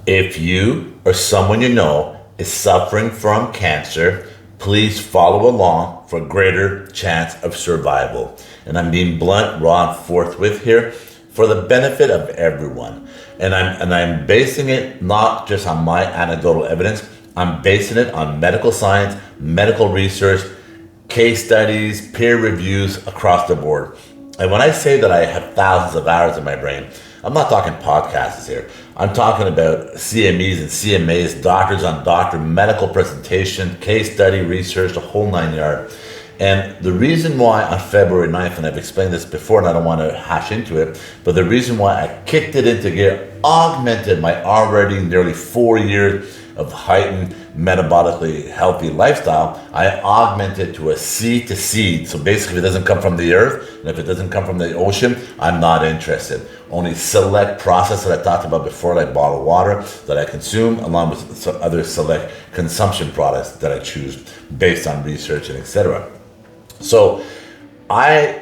If you or someone you know is suffering from cancer, please follow along for a greater chance of survival. And I'm being blunt, raw, and forthwith here for the benefit of everyone. And I'm basing it not just on my anecdotal evidence. I'm basing it on medical science, medical research, case studies, peer reviews across the board. And when I say that I have thousands of hours in my brain, I'm not talking podcasts here. I'm talking about CMEs and CMAs, doctors on doctor, medical presentation, case study, research, the whole nine yard. And the reason why on February 9th, and I've explained this before and I don't want to hash into it, but the reason why I kicked it into gear, augmented my already nearly 4 years of heightened metabolically healthy lifestyle, I augmented to a seed to seed. So basically, if it doesn't come from the earth, and if it doesn't come from the ocean, I'm not interested. Only select process that I talked about before, like bottled water that I consume, along with some other select consumption products that I choose based on research and etc. So I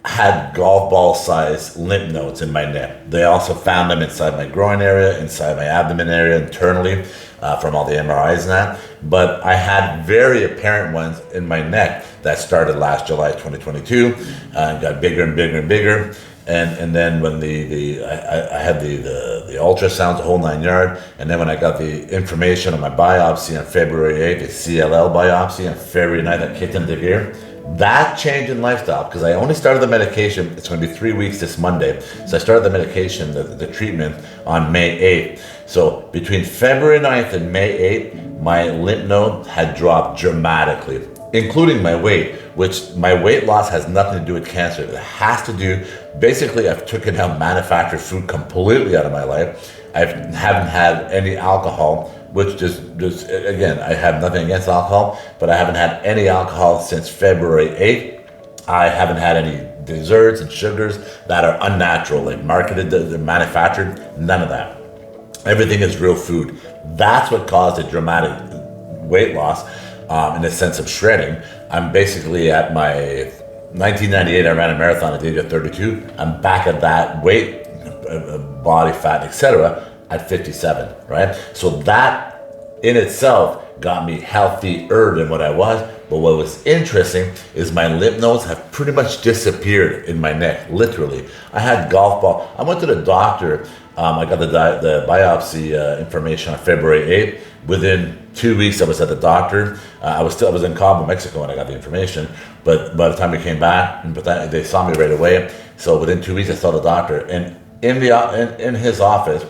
had golf ball size lymph nodes in my neck. They also found them inside my groin area, inside my abdomen area, internally, from all the MRIs and that. But I had very apparent ones in my neck that started last July 2022 and got bigger and bigger and bigger. And then when I had the ultrasounds, the whole nine yard, and then when I got the information on my biopsy on February 8th, the CLL biopsy on February 9th, I kicked into gear. That change in lifestyle, because I only started the medication, it's going to be 3 weeks this Monday. So I started the medication, the treatment on May 8th. So between February 9th and May 8th, my lymph node had dropped dramatically, including my weight, which my weight loss has nothing to do with cancer. It has to do, basically I've taken out manufactured food completely out of my life. I haven't had any alcohol, which just again, I have nothing against alcohol, but I haven't had any alcohol since February 8th. I haven't had any desserts and sugars that are unnatural, like marketed, they're manufactured, none of that. Everything is real food. That's what caused a dramatic weight loss, in the sense of shredding. I'm basically at my 1998, I ran a marathon at the age of 32. I'm back at that weight, body fat, etc., at 57, right? So that in itself got me healthier than what I was. But what was interesting is my lymph nodes have pretty much disappeared in my neck, literally. I had golf ball. I went to the doctor. I got the biopsy information on February 8th. Within 2 weeks, I was at the doctor. I was in Cabo, Mexico, when I got the information. But by the time we came back, they saw me right away. So within 2 weeks, I saw the doctor. And in his office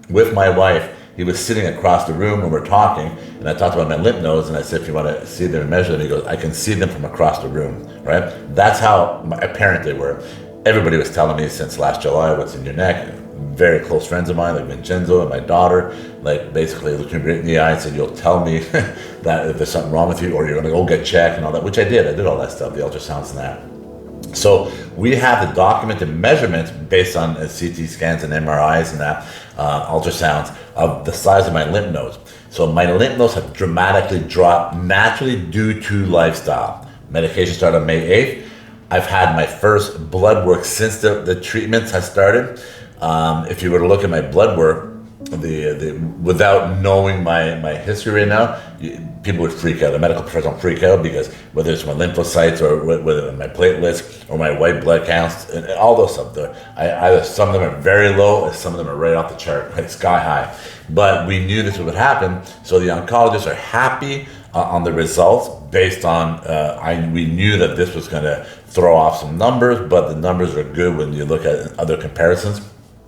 with my wife, he was sitting across the room and we're talking, and I talked about my lymph nodes, and I said, if you want to see them and measure them, he goes, I can see them from across the room, right? That's how apparent they were. Everybody was telling me since last July, what's in your neck? Very close friends of mine, like Vincenzo and my daughter, like basically looked me right in the eye and said, you'll tell me that if there's something wrong with you, or you're going to go get checked and all that, which I did. I did all that stuff, the ultrasounds and that. So we have the documented measurements based on CT scans and MRIs and that, ultrasounds of the size of my lymph nodes. So my lymph nodes have dramatically dropped naturally due to lifestyle. Medication started on May 8th. I've had my first blood work since the treatments has started. If you were to look at my blood work, without knowing my history right now, people would freak out. The medical professional would freak out because whether it's my lymphocytes or whether my platelets or my white blood counts and all those stuff, either some of them are very low and some of them are right off the chart, like sky high. But we knew this would happen, so the oncologists are happy on the results based on, we knew that this was going to throw off some numbers, but the numbers are good when you look at other comparisons.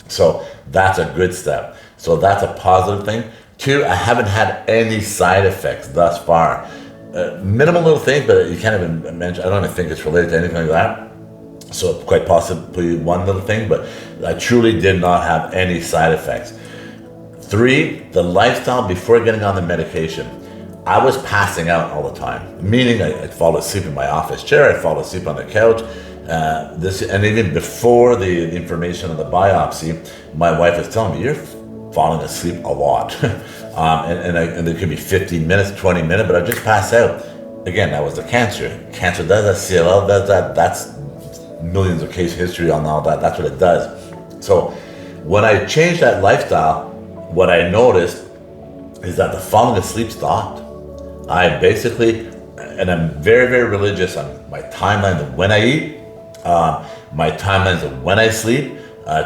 So that's a good step. So that's a positive thing. 2, I haven't had any side effects thus far. Minimal little things, but you can't even mention, I don't even think it's related to anything like that. So quite possibly one little thing, but I truly did not have any side effects. 3, the lifestyle before getting on the medication. I was passing out all the time, meaning I'd fall asleep in my office chair, I'd fall asleep on the couch. And even before the information of the biopsy, my wife was telling me, you're falling asleep a lot. and there could be 15 minutes, 20 minutes, but I just pass out. Again, that was the cancer. Cancer does that, CLL does that. That's millions of case history on all that. That's what it does. So when I changed that lifestyle, what I noticed is that the falling asleep stopped. I basically, and I'm very, very religious on my timelines of when I eat, my timelines of when I sleep.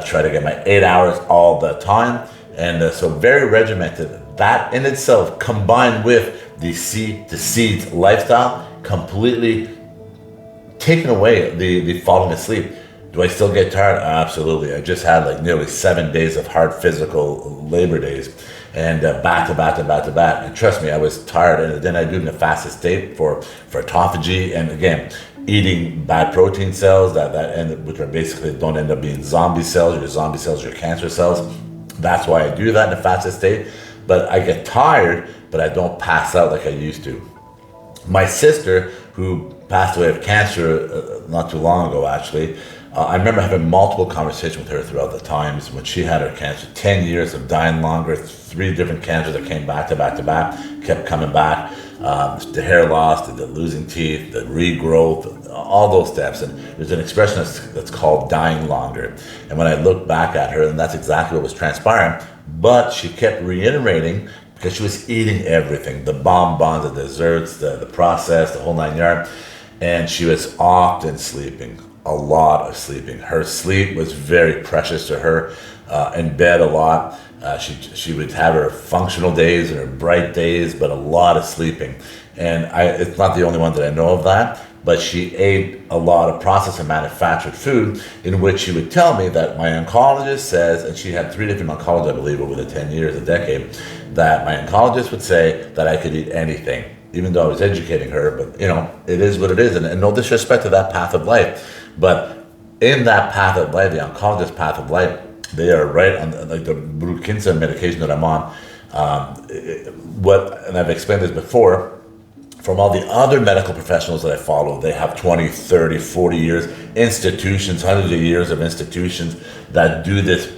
Try to get my 8 hours all the time. And so very regimented. That in itself, combined with the seed to seeds lifestyle, completely taken away the falling asleep. Do I still get tired? Absolutely. I just had like nearly 7 days of hard physical labor days, and back to back to back to back. And trust me, I was tired. And then I do it in a fasted state for autophagy, and again, eating bad protein cells that which are basically don't end up being zombie cells. Your zombie cells, your cancer cells. That's why I do that in a fasted state. But I get tired, but I don't pass out like I used to. My sister, who passed away of cancer not too long ago, actually, I remember having multiple conversations with her throughout the times when she had her cancer. 10 years of dying longer, 3 different cancers that came back to back to back, kept coming back. The hair loss, the losing teeth, the regrowth, all those steps. And there's an expression that's called dying longer. And when I look back at her, and that's exactly what was transpiring, but she kept reiterating because she was eating everything, the bonbons, the desserts, the processed, the whole 9 yards. And she was often sleeping, a lot of sleeping. Her sleep was very precious to her, in bed a lot. She would have her functional days and her bright days, but a lot of sleeping. And it's not the only one that I know of that, but she ate a lot of processed and manufactured food, in which she would tell me that my oncologist says, and she had 3 different oncologists, I believe, over the 10 years, a decade, that my oncologist would say that I could eat anything, even though I was educating her. But, it is what it is. And no disrespect to that path of life. But in that path of life, the oncologist path of life, they are right on the Brukinsa medication that I'm on. And I've explained this before, from all the other medical professionals that I follow, they have 20, 30, 40 years, institutions, hundreds of years of institutions that do this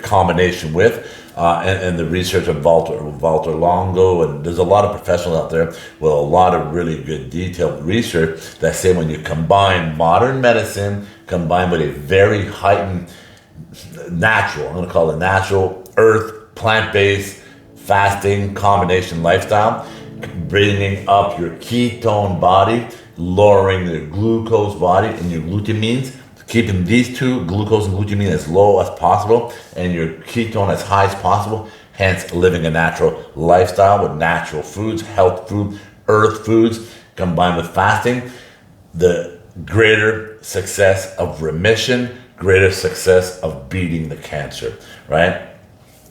combination with, and the research of Walter Longo, and there's a lot of professionals out there with a lot of really good detailed research that say when you combine modern medicine, combined with a very heightened natural, I'm going to call it natural, earth, plant-based, fasting, combination lifestyle, bringing up your ketone body, lowering your glucose body and your glutamines, keeping these two, glucose and glutamine, as low as possible and your ketone as high as possible, hence living a natural lifestyle with natural foods, health food, earth foods, combined with fasting, the greater success of remission, greater success of beating the cancer, right?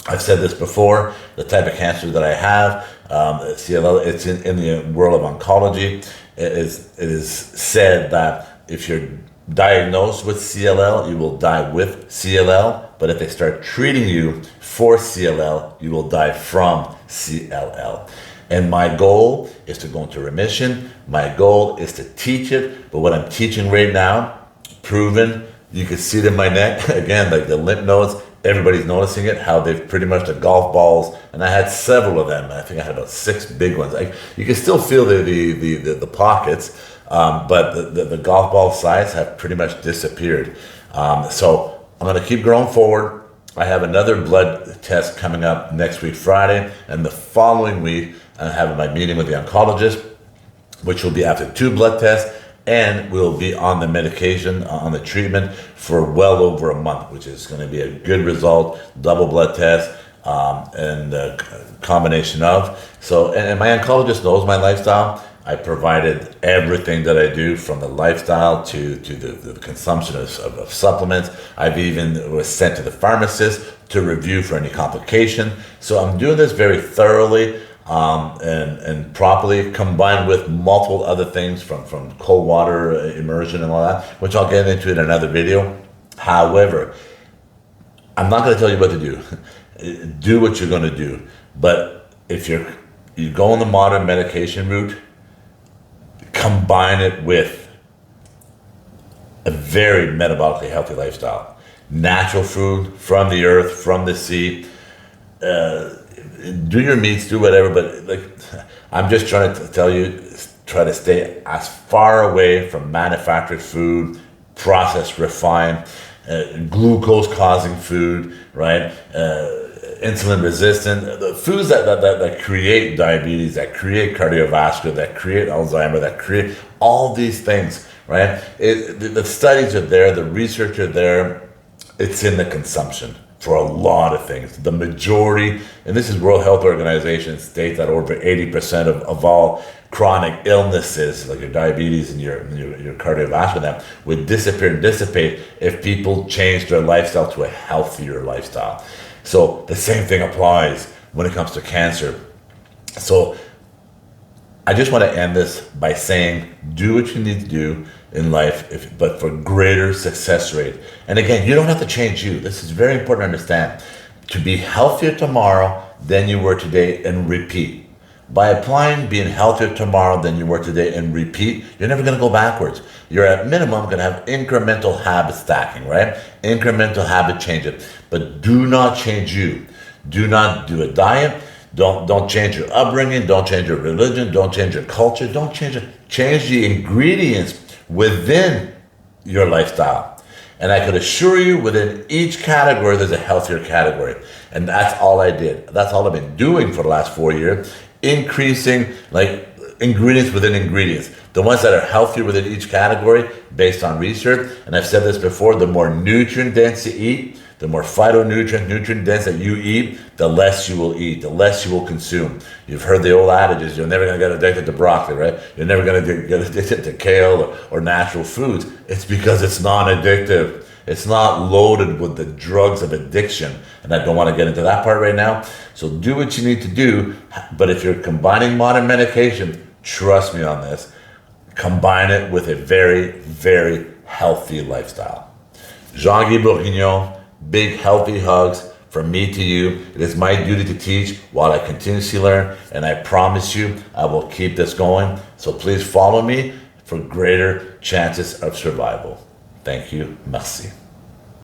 I've said this before, the type of cancer that I have, CLL, it's in the world of oncology. It is said that if you're diagnosed with CLL, you will die with CLL, but if they start treating you for CLL, you will die from CLL. And my goal is to go into remission. My goal is to teach it, but what I'm teaching right now, proven, you can see it in my neck, again, like the lymph nodes, everybody's noticing it, how they've pretty much the golf balls, and I had several of them. I think I had about 6 big ones. You can still feel the pockets, but the golf ball size have pretty much disappeared. So I'm going to keep growing forward. I have another blood test coming up next week, Friday, and the following week, I'm having my meeting with the oncologist, which will be after 2 blood tests, and we'll be on the medication, on the treatment for well over a month, which is going to be a good result, double blood test, and a combination of. So, and my oncologist knows my lifestyle. I provided everything that I do, from the lifestyle to the consumption of supplements. I've even was sent to the pharmacist to review for any complication. So I'm doing this very thoroughly. And properly, combined with multiple other things from cold water immersion and all that, which I'll get into in another video. However, I'm not going to tell you what to do. Do what you're going to do. But if you go on the modern medication route, combine it with a very metabolically healthy lifestyle. Natural food from the earth, from the sea. Do your meats, do whatever, but I'm just trying to tell you, try to stay as far away from manufactured food, processed, refined, glucose-causing food, right? insulin resistant, the foods that create diabetes, that create cardiovascular, that create Alzheimer, that create all these things, right? The studies are there, the research are there. It's in the consumption for a lot of things. The majority, and this is World Health Organization states that over 80% of all chronic illnesses, like your diabetes and your cardiovascular, would disappear and dissipate if people change their lifestyle to a healthier lifestyle. So the same thing applies when it comes to cancer. So I just want to end this by saying, do what you need to do in life, but for greater success rate. And again, you don't have to change you. This is very important to understand. To be healthier tomorrow than you were today, and repeat. By applying being healthier tomorrow than you were today and repeat, you're never going to go backwards. You're at minimum going to have incremental habit stacking, right? Incremental habit changes. But do not change you. Do not do a diet. Don't change your upbringing. Don't change your religion. Don't change your culture. Don't change it. Change the ingredients within your lifestyle. And I could assure you, within each category, there's a healthier category. And that's all I did. That's all I've been doing for the last 4 years. Increasing like ingredients within ingredients. The ones that are healthier within each category based on research. And I've said this before, the more nutrient dense you eat, the more nutrient dense that you eat, the less you will eat, the less you will consume. You've heard the old adages, you're never going to get addicted to broccoli, right? You're never going to get addicted to kale or natural foods. It's because it's non-addictive. It's not loaded with the drugs of addiction. And I don't want to get into that part right now. So do what you need to do. But if you're combining modern medication, trust me on this, combine it with a very, very healthy lifestyle. Jean-Guy Bourguignon, big healthy hugs from me to you. It is my duty to teach while I continuously learn. And I promise you, I will keep this going. So please follow me for greater chances of survival. Thank you. Merci.